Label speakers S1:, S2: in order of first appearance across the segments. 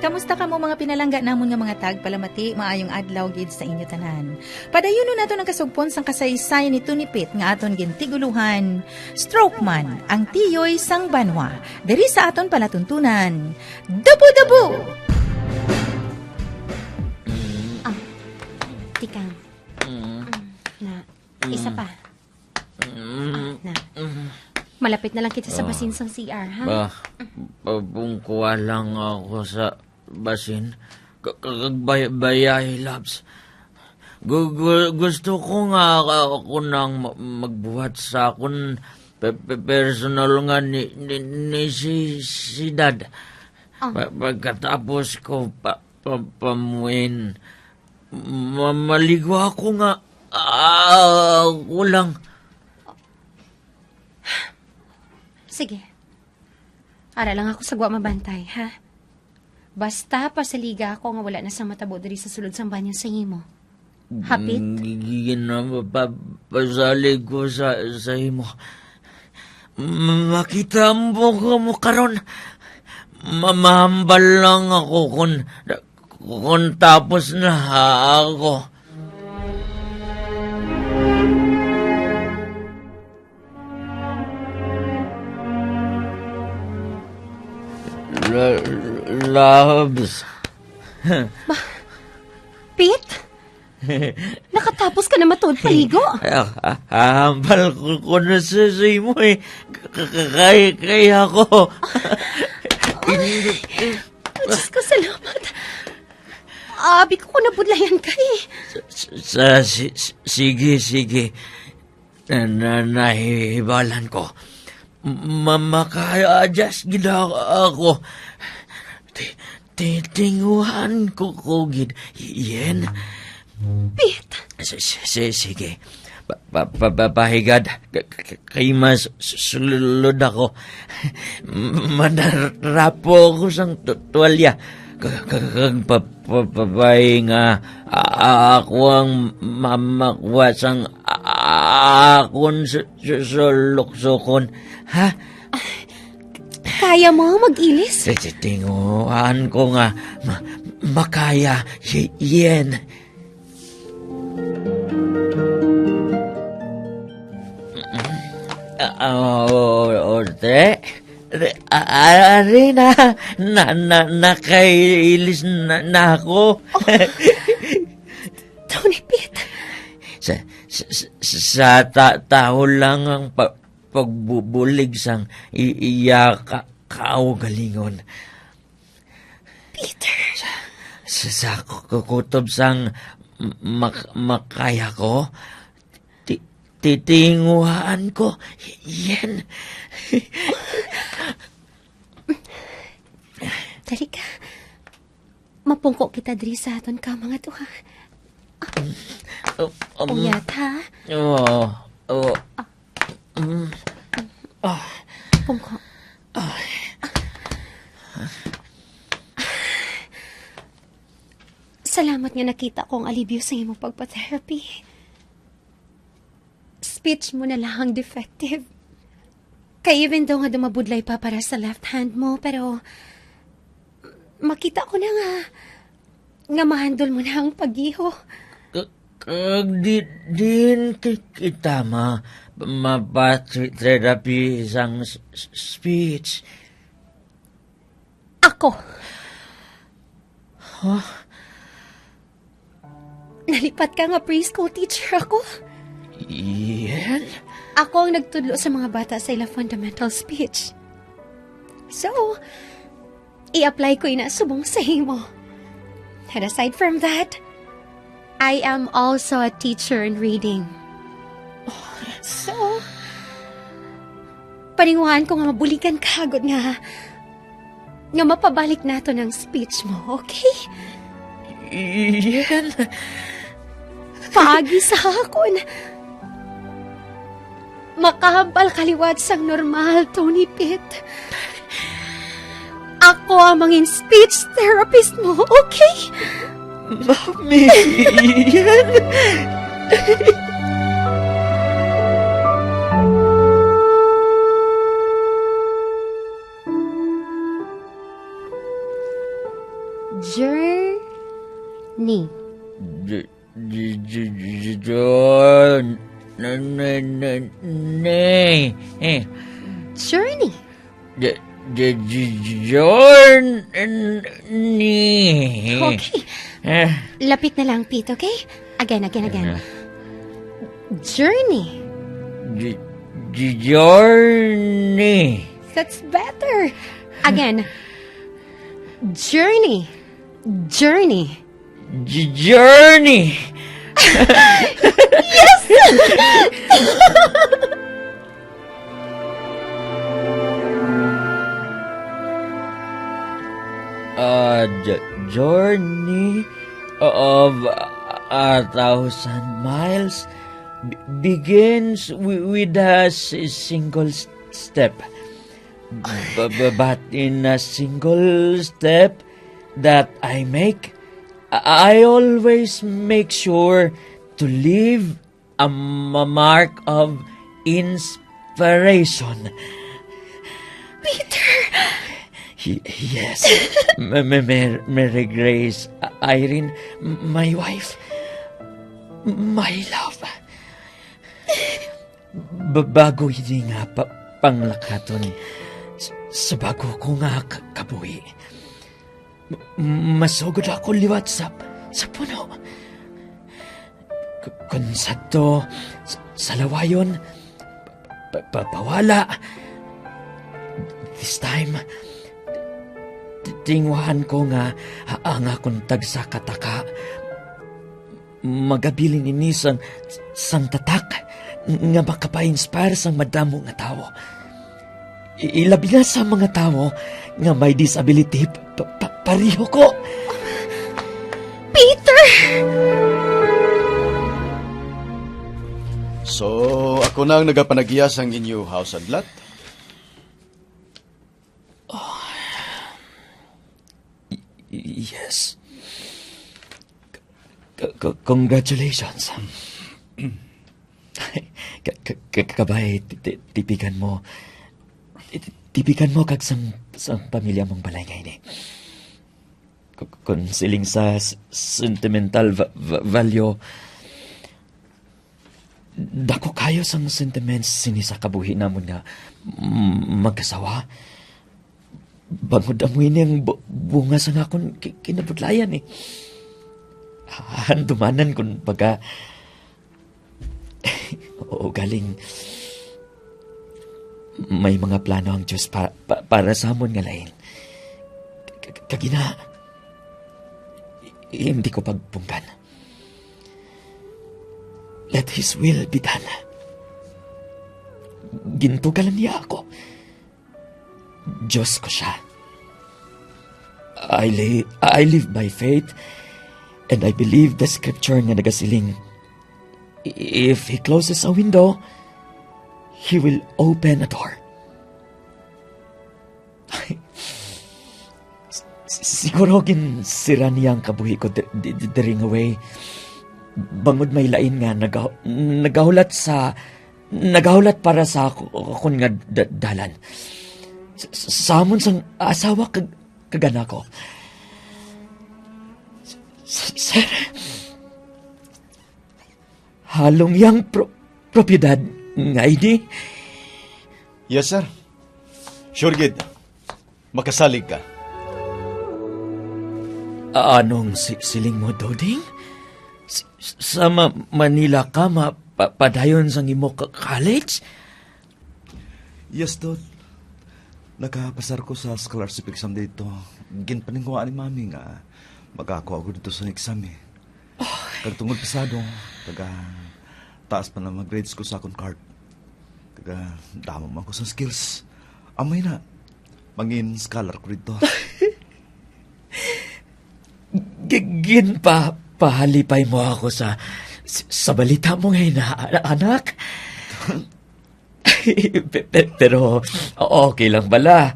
S1: kamusta ka mo mga pinalangga namon nga mga tagpalamati, maayong adlaw gid sa inyo tanan. Padayuno nato ng kasugpon sang kasaysayan ni Tunipit nga aton gintiguluhan. Stroke man, ang tiyoy sang banwa. Diri sa aton palatuntunan. Dubu-dubu!
S2: Tikang. Na, isa pa. Na. Malapit na lang kita sa basin sang CR, ha?
S3: Pabungkuha lang ako sa basin. Kagbayay, Labs. Gusto ko nga ako nang magbuhat sa akong personal nga ni si Dad. Pagkatapos ko pamuin, maligo ako nga ako lang.
S2: Sige. Ara lang ako sa guwa mabantay, ha? Basta pasaliga ako nga wala na sa matabo diri sa sulod sang banyo sa imo. Hapit?
S3: Pasalig ko sa imo. Makita mo ko mo karon. Mamahambal lang ako kung tapos na ako. Labs.
S2: Pete? Nakatapos ka na matuod paligo?
S3: Hambal ko na sa imo eh. Kaya ako.
S2: Diyos ko, salamat. Abi ko nabudlayan ka eh.
S3: Sige. Nahihibalan ko. Maka-adjust gina ako. Tinguhan ko gid. Yen.
S2: Pete.
S3: Sige. Pahigad. Kay mas sulod ako. Manarapo ko sang tuwalya. Kagpapabay nga ako ang mamakwa sang akon suluksukon. Ha?
S2: Kaya mo mag-ilis?
S3: Tinguhan ko nga makaya yen. Orte? Ari nakailis na ako.
S2: Tony Pete.
S3: Sa tao lang ang pagbubulig sang iya kaugalingon.
S2: Peter.
S3: Sa kukutob sang makaya ko, titinguhan ko. Yan.
S2: Dali ka. Mapungko kita diri sa aton ka mga tuha. Uyat, ha?
S3: Oo.
S2: Pungko. Salamat nga nakita ko ang alibyo sa imong pagpa-therapy. Speech mo na lang ang defective. Kaya even daw nga dumabudlay pa para sa left hand mo, pero makita ko na nga mahandol mo na ang pag-iho.
S3: Din kita mapa-therapy isang speech.
S2: Ako.
S3: Huh?
S2: Nalipat ka nga preschool teacher ako.
S3: Yan?
S2: Ako ang nagtudlo sa mga bata sa ila fundamental speech. So, i-apply ko inasubong sa imo. And aside from that, I am also a teacher in reading. So, paninguhan ko nga mabulikan kagod nga mapabalik nato ng speech mo, okay?
S3: Yan?
S2: Pagi sa akon. Makahambal kaliwat sang normal, Tony Pete. Ako ang mangin speech therapist mo, okay?
S3: Mami, yan?
S2: Journey. Journey.
S3: Journey.
S2: Okay. Lapit na lang, Pete, okay? Again. Journey.
S3: Journey.
S2: That's better. Again. Journey.
S3: Journey. Journey of 1,000 miles begins with a single step. But in a single step that I make, I always make sure to leave a mark of inspiration.
S2: Peter!
S3: Yes, Mary Grace, Irene, my wife, my love. Bago hindi nga panglakaton sa bago ko nga kabuhi. Masugod ako liwat sa puno. Kung sadto sa lawayon, pawala. This time, tingwahan ko nga ang akong tagsa kataka. Magabilin ini sang tatak nga makapa-inspire sang madamo nga tao. Ilabi na sa mga tao nga may disability pariho ko.
S2: Peter!
S4: So, ako na ang nagapanagya sang inyo house and lot.
S3: Yes. Congratulations. Kabay, tipikan mo. Tipikan mo kag sang pamilya mong balay ngayon eh. Kung siling sa sentimental value, dako kayo sang sentiments sinisa kabuhi namon nga magkasawa. Bangod amoy niyang bunga sa nga akong kinabudlayan eh. Handumanan kung baga o galing may mga plano ang Diyos para sa amon nga lain. Kagina, hindi ko pagpungkan. Let His will be done. Gintugalan niya ako. Diyos ko siya. I live by faith and I believe the scripture nga nagasiling, if He closes a window, He will open a door. Siguro sira niyang kabuhi ko daring away. Bangod may lain nga nagahulat para sa akong nga dalan. Sa amon sang asawa kagana ko. Sir, halong yang propiedad nga ini?
S4: Yes, sir. Sure, gid. Makasalig ka.
S3: Anong siling mo, Doding? Sa Manila ka padayon sang imo college?
S5: Yes, Dod. Nakapasar ko sa scholarship exam dito. Ginpaningkuhaan ni Mami nga magkakuha ko dito sa exam eh. Kagtungod pasado, taas pa na mag-grades ko sa akong card. Damo man ko sa skills. Amay na, mangin scholar ko dito.
S3: Pahalipay mo ako sa balita mo ngayon, anak. Pero okay lang bala.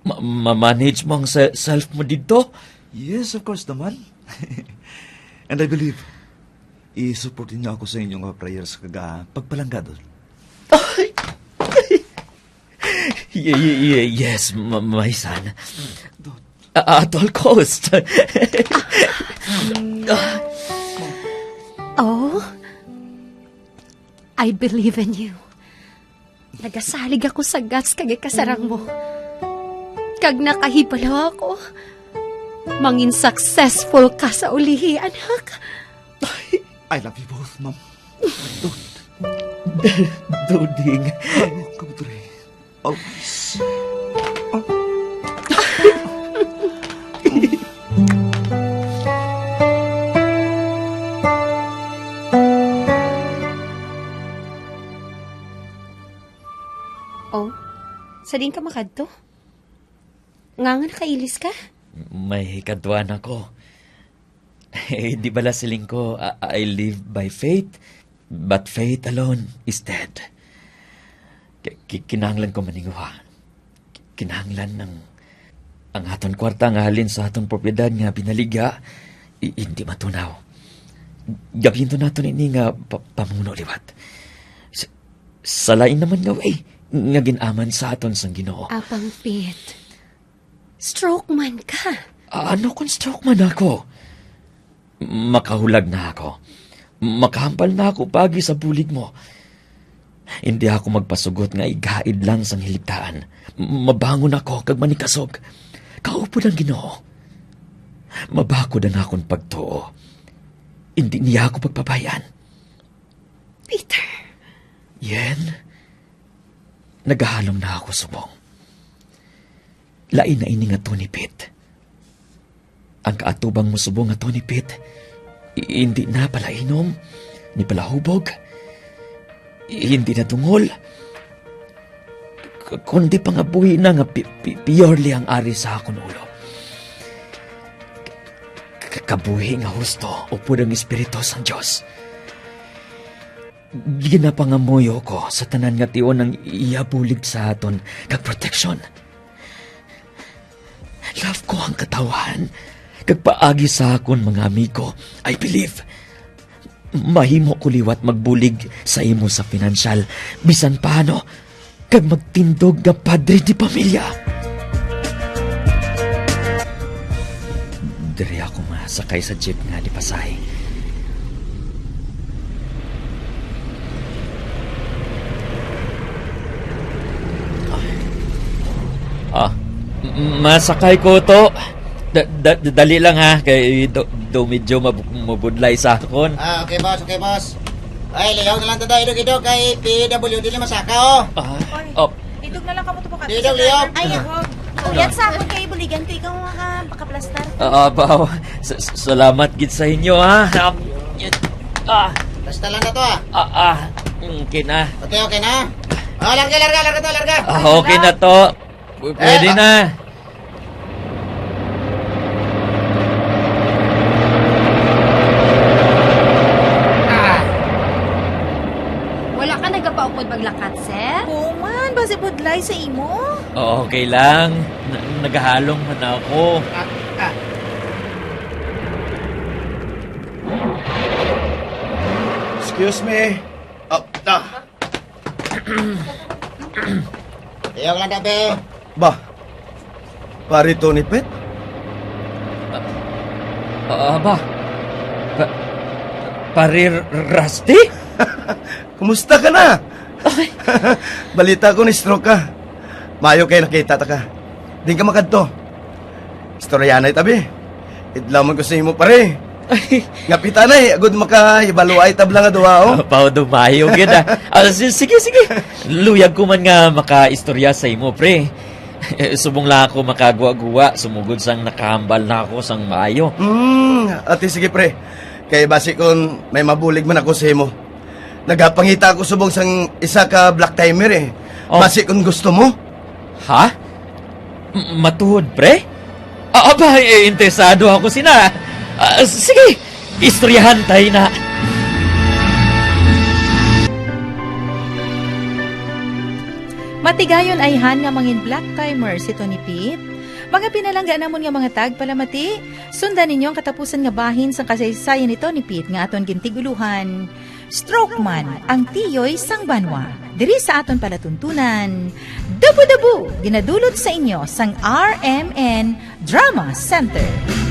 S3: Ma-manage mo ang self mo dito?
S5: Yes, of course naman. And I believe, i-supportin niyo ako sa inyong prayers pagpalangga doon.
S3: Yes, my son. At all cost.
S2: Oh, I believe in you. Nagasalig ako sa guts kag kasarang mo. Kag nakahibalo ako. Mangin successful ka sa ulihi, anak.
S5: I love you both, ma'am.
S3: Duding.
S5: Come to me. Always.
S2: Oh, sadin ka makadto? Nga nakailis ka?
S3: May kadwan ako. Di bala siling ko, I live by faith, but faith alone is dead. Kinahanglan ko maninguha. Kinahanglan ng ang aton kwarta nga halin sa aton propiedad nga binaliga, hindi matunaw. Gabin to naton ini nga pamuno liwat. Sa lain naman nga way, nga ginaman sa aton sang Ginoo.
S2: Apang Pete, stroke man ka.
S3: Ano kung stroke man ako? Makahulag na ako. Makahampal na ako pagi sa bulig mo. Hindi ako magpasugot nga igaid lang sang hiligtaan. Mabangon ako kag manikasog. Kaupo ng Ginoo. Mabakod ang akong pagtuo. Hindi niya ako pagpabayan.
S2: Peter.
S3: Yen, nagahalong na ako subong. Lain na ini nga to ni Pete. Ang kaatubang mo subong nga to ni Pete, hindi na pala inom, ni pala hubog, hindi na tungol, kundi pangabuhi na nga purely ang ari sa akong ulo. Kabuhi nga husto o pudang espiritu sang Diyos. Ginapangamoyo ko sa tanan nga tion ng iyabulig sa aton kag protection. Love ko ang katawan, kag paagi sa akon mga amigo. I believe mahimo ko liwat magbulig sa imo sa pinansyal, bisan paano, kag magtindog nga padre di pamilya. Diri ako masakay sa jeep nga di Pasay. Masakay ko to. Dali lang ha, kay do medyo mabudlay sa akon.
S6: Okay boss. Ay, liyaw na lang tada, idog, kay PWD na masaka, oh.
S1: Idog na lang kamo to pa.
S6: Idog, liyaw.
S7: Ay, uyat sa akong kay buligan ko, ikaw makaplastar.
S3: Baw, salamat gid sa inyo ha.
S6: Basta lang na to,
S3: Okay na.
S6: Okay na? Larga to.
S3: Okay na to. Pwede na.
S2: Wala ka nagapaupod maglakat, sir?
S1: Kuman, basi budlay sa imo.
S3: Okay lang. Nagahalong man ako.
S5: Excuse me.
S6: Liyaw lang tabi.
S5: Ba? Pari to ni Pet?
S3: Ba? Parir Rusty?
S5: Kumusta ka na? Balita ko ni stroke ka. Mayo kayo nakita ta ka. Di ka makadto. Istorya na itabi. Idlaman ko sa imo pare. Nga pita na agud makahibaluay tabla nga duwa oh.
S3: Pao dumayo gid sige. Luyag ko man nga makaistorya sa imo pre. Subong lang ako makagwa-guwa, sumugod sang nakahambal na ako sang maayo.
S5: Ate sige pre. Kay basi kon may mabulig man ako sa imo. Nagapangita ako subong sang isa ka black timer eh.
S3: Oh.
S5: Basi kung gusto mo.
S3: Ha? Matuhod pre? Aba, interesado ako sina. Sige, istoryahan tayo na.
S1: Matigayon ay han nga mangin black timer si Tony Pete. Mga pinalangga namon nga mga tag palamati, sundan ninyo ang katapusan nga bahin sa kasaysayan ni Tony Pete nga aton gintiguluhan. Stroke man ang tiyoy sang banwa. Diri sa aton palatuntunan. Dabu-dabu ginadulot sa inyo sang RMN Drama Center.